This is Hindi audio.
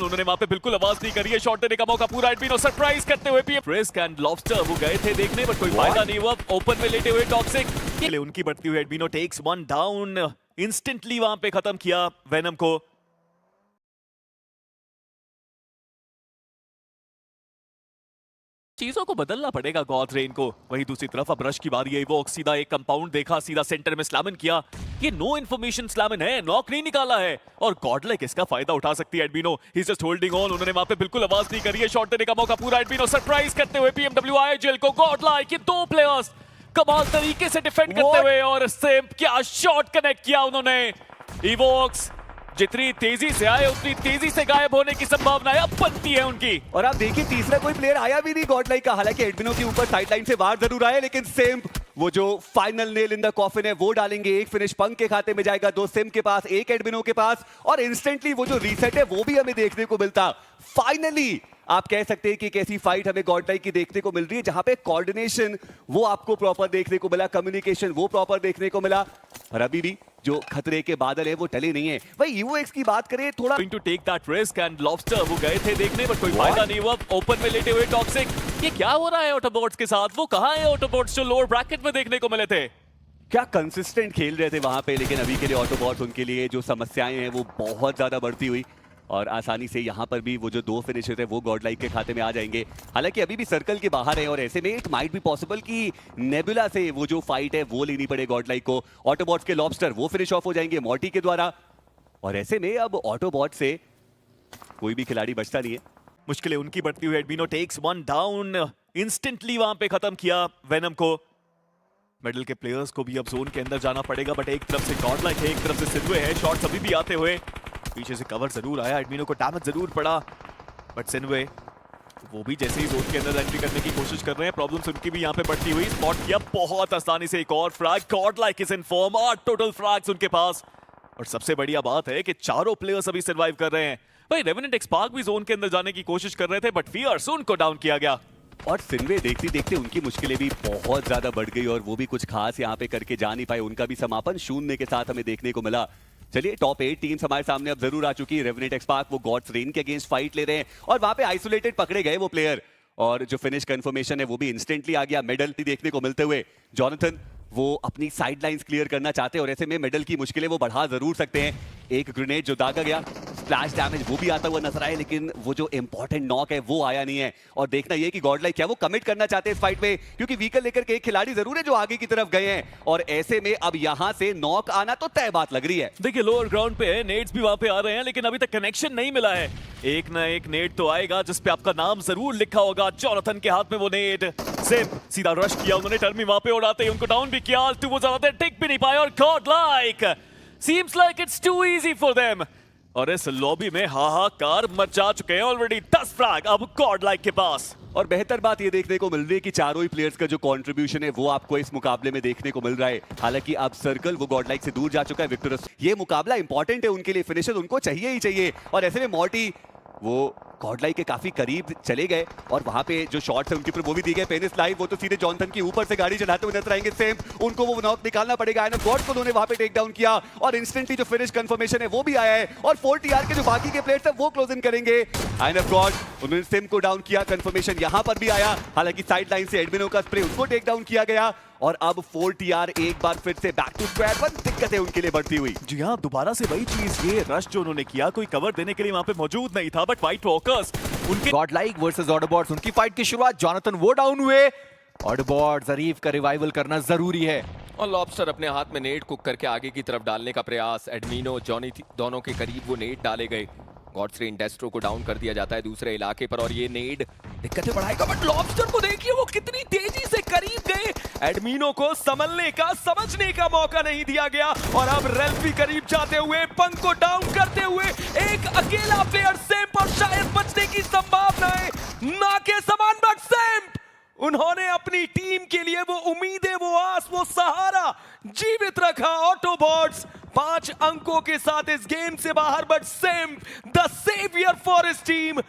उन्होंने वहां पे बिल्कुल आवाज नहीं करी है। शॉट देने का मौका पूरा एडमिनो सरप्राइज करते हुए पीएम फ्रिस्क एंड लॉबस्टर वो गए थे देखने बट कोई फायदा नहीं हुआ। ओपन में लेटे हुए टॉक्सिक उनकी बढ़ती हुई एडमिनो टेक्स वन डाउन, इंस्टेंटली वहां पे खत्म किया वेनम को। चीजों को बदलना पड़ेगा गॉडरेन को। वहीं दूसरी तरफ अब रश की बारी है। वो सीधा एक कंपाउंड देखा, सीधा सेंटर में स्लैमन किया। ये नो इन्फॉर्मेशन स्लैमन है, नॉक नहीं निकाला है और गॉडलाइक इसका फायदा उठा सकती है एडमिनो। He is just holding on, उन्होंने वहां पे बिल्कुल आवाज नहीं करी है। शॉट देने का मौका पूरा एडमिनो सरप्राइज करते हुए पीएमडब्ल्यू आईजीएल को। गॉडलाइक ये दो प्लेयर्स कमाल तरीके से डिफेंड करते हुए और सिम्प क्या शॉट कनेक्ट किया उन्होंने। इवोक्स जितनी तेजी से आए उतनी तेजी से गायब होने की संभावना अब बनती है उनकी। और आप देखिए तीसरा कोई प्लेयर आया भी नहीं गॉडलाइक का। हालांकि एडमिनो के ऊपर साइडलाइन से वार जरूर आए, लेकिन सिम्प वो जो final nail in the coffin है वो डालेंगे। एक फिनिश पंक के खाते में जाएगा, दो सिम्प के पास, एक एडमिनो के पास और इंस्टेंटली वो जो रीसेट है वो भी हमें देखने को मिलता। फाइनली आप कह सकते हैं कि कैसी फाइट हमें गॉडलाइक की देखने को मिल रही है, जहां पे कोऑर्डिनेशन वो आपको प्रॉपर देखने को मिला, कम्युनिकेशन वो प्रॉपर देखने को मिला। और अभी भी जो खतरे के बादल है वो टले नहीं है। भाई यूएक्स की बात करें थोड़ा Going to take that risk and lobster वो गए थे देखने बट कोई फायदा नहीं हुआ। ओपन में लेटे हुए टॉक्सिक, ये क्या हो रहा है ऑटोबॉट्स के साथ? वो कहां है ऑटोबॉट्स जो लोअर ब्रैकेट में देखने को मिले थे? क्या कंसिस्टेंट खेल रहे थे वहां पे, लेकिन अभी के लिए ऑटोबॉट्स उनके लिए जो समस्याएं हैं वो बहुत ज्यादा बढ़ती हुई और आसानी से यहां पर भी वो जो दो फिनिशर है वो गॉडलाइक के खाते में आ जाएंगे। हालांकि अभी भी सर्कल के बाहर है और ऐसे में इट माइट बी पॉसिबल कि नेबुला से वो जो फाइट है वो लेनी पड़े गॉडलाइक को। ऑटोबॉट्स के लॉबस्टर वो फिनिश ऑफ हो जाएंगे मॉर्टी के द्वारा और ऐसे में अब ऑटोबॉट से कोई भी खिलाड़ी बचता नहीं है। मुश्किलें उनकी बढ़ती हुई एडमिनो टेक्स वन डाउन, इंस्टेंटली वहां पे खत्म किया वेनम को। मिडिल के प्लेयर्स को भी अब जोन के अंदर जाना पड़ेगा बट एक तरफ से गॉडलाइक है, एक तरफ से सिन्वे है। शॉट्स अभी भी आते हुए, पीछे से कवर जरूर आया, एडमिनो को डैमेज जरूर पड़ा बट सिन्वे वो भी जैसे ही जोन के अंदर एंट्री करने की कोशिश कर रहे हैं। प्रॉब्लम्स उनकी भी यहाँ पे बढ़ती हुई। स्पॉट किया बहुत आसानी से एक और frag. Godlike is in form, 8 total फ्रैग्स उनके पास और सबसे बढ़िया बात है कि चारों प्लेयर्स अभी सर्वाइव कर रहे हैं। भाई रेवेनेंट एक्सपार्क भी जोन के अंदर जाने की कोशिश कर रहे थे बट फियर्स उनको डाउन किया गया। और सिन्वे देखते देखते उनकी मुश्किलें भी बहुत ज्यादा बढ़ गई और वो भी कुछ खास यहाँ पे करके जा नहीं पाए। उनका भी समापन शून्य के साथ हमें देखने को मिला। चलिए टॉप 8 टीम्स हमारे सामने अब जरूर आ चुकी है। रेवेनेंट एक्सपार्क वो गॉड्स रेन के अगेंस्ट फाइट ले रहे हैं और वहां पे आइसोलेटेड पकड़े गए वो प्लेयर और जो फिनिश कंफर्मेशन है वो भी इंस्टेंटली आ गया। मेडल देखने को मिलते हुए जॉनथन वो अपनी साइड लाइंस क्लियर करना चाहते हैं और ऐसे में मेडल की मुश्किलें वो बढ़ा जरूर सकते हैं। एक ग्रेनेड जो दागा गया, स्प्लैश डैमेज वो भी आता हुआ नजर आया, लेकिन वो जो इंपॉर्टेंट नॉक है वो आया नहीं है। और देखना ये कि गॉडलाइक क्या वो कमिट करना चाहते हैं इस फाइट में, क्योंकि व्हीकल लेकर के एक खिलाड़ी जरूर है जो आगे की तरफ गए हैं और ऐसे में अब यहां से नॉक आना तो तय बात लग रही है। देखिए लोअर ग्राउंड पे है, नेड्स भी वहां पे आ रहे हैं लेकिन अभी तक कनेक्शन नहीं मिला है। एक ना एक नेड तो आएगा जिसपे आपका नाम जरूर लिखा होगा। जॉनथन के हाथ में वो नेड, सिम्प सीधा रश किया उन्होंने, टर्मी वहां पे उड़ाते ही उनको डाउन भी किया। टू वो ज्यादा टिक भी नहीं पाए और godlike seems like it's too easy for them और इस लॉबी में हाहाकार मचा चुके हैं ऑलरेडी। 10 फ्रैग अब गॉडलाइक के पास। और बेहतर बात ये देखने को मिल रही है कि चारों ही प्लेयर्स का जो कंट्रीब्यूशन है वो आपको इस मुकाबले में देखने को मिल रहा है। हालांकि अब सर्कल वो गॉडलाइक से दूर जा चुका है। विक्टोरस ये मुकाबला इंपॉर्टेंट है उनके लिए, फिनिशर उनको चाहिए ही चाहिए और ऐसे में मॉर्टी वो गॉडलाइक के काफी करीब चले गए और वहां पे जो शॉट्स है उनके ऊपर वो भी दी गए। पेनिस लाइव वो तो सीधे जॉनथन के ऊपर से गाड़ी चलाते हुए नजर आएंगे। सेम उनको वो नॉक निकालना पड़ेगा। आयन ऑफ गॉड को उन्होंने वहां पे टेक डाउन किया और इंस्टेंटली जो फिनिश कंफर्मेशन है वो भी आया है और 4TR के जो बाकी के प्लेयर्स है वो क्लोज इन करेंगे। आयन ऑफ गॉड उन्होंने सिम को डाउन किया, कंफर्मेशन यहां पर भी आया। हालांकि साइड लाइन से एडमिनो का स्प्रे उसको टेक डाउन किया गया और अब 4TR एक बार फिर से बैक टू स्क्वायर वन। दिक्कतें उनके लिए बढ़ती हुई। जी हाँ, दोबारा से वही चीज, ये रश जो उन्होंने किया कोई कवर देने के लिए वहां पे मौजूद नहीं था बट व्हाइट वॉकर्स उनके गॉडलाइक वर्सेस ऑटोबॉट्स उनकी फाइट की शुरुआत। जॉनथन वो डाउन हुए, ऑटोबॉट्स अरीफ का रिवाइवल करना जरूरी है और लॉबस्टर अपने हाथ में नेट कुक करके आगे की तरफ डालने का प्रयास। एडमिनो जॉनी दोनों के करीब वो नेट डाले गए। गॉड्स रेन डेस्ट्रो को डाउन कर दिया जाता है दूसरे इलाके पर और ये नेड दिक्कतें बढ़ाएगा बट लॉबस्टर को देखिए वो कितनी तेजी से करीब गए। एडमिनो को संभलने का, समझने का मौका नहीं दिया गया और अब रेल्फ भी करीब जाते हुए पंक को डाउन करते हुए एक अकेला प्लेयर सेम्प और शायद बचने की संभावनाएं ना के समान बट सेम्प उन्होंने अपनी टीम के लिए वो उम्मीदें, वो आस, वो सहारा जीवित रखा। ऑटोबॉट्स 5 अंकों के साथ इस गेम से बाहर but Samp the saviour for his team